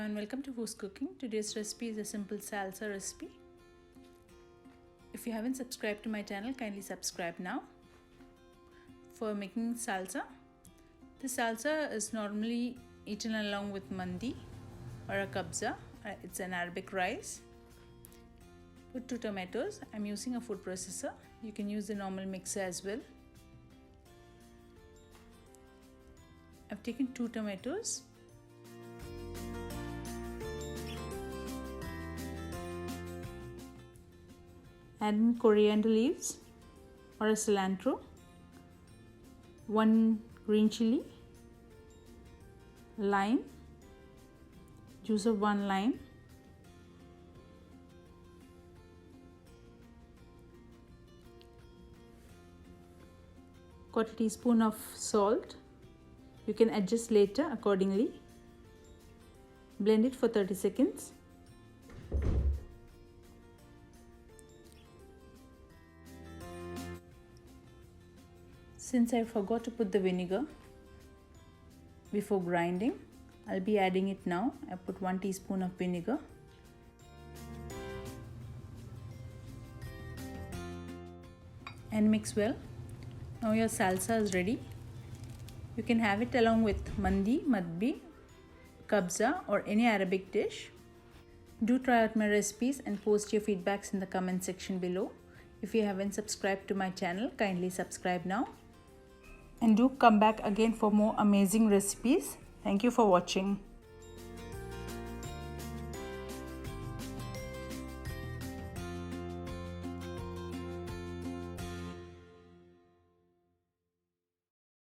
and welcome to Who's Cooking. Today's recipe is a simple salsa recipe. If you haven't subscribed to my channel, kindly subscribe now. For making salsa, this salsa is normally eaten along with mandi or a kabza. It's an Arabic rice. Put 2 tomatoes. I'm using a food processor. You can use the normal mixer as well. I've taken 2 tomatoes. Add in coriander leaves or a cilantro, 1 green chili, lime, juice of 1 lime, ¼ teaspoon of salt. You can adjust later accordingly. Blend it for 30 seconds. Since I forgot to put the vinegar before grinding, I'll be adding it now. I put 1 teaspoon of vinegar. And mix well. Now your salsa is ready. You can have it along with mandi, madbi, kabza or any Arabic dish. Do try out my recipes and post your feedbacks in the comment section below. If you haven't subscribed to my channel, kindly subscribe now. And do come back again for more amazing recipes. Thank you for watching.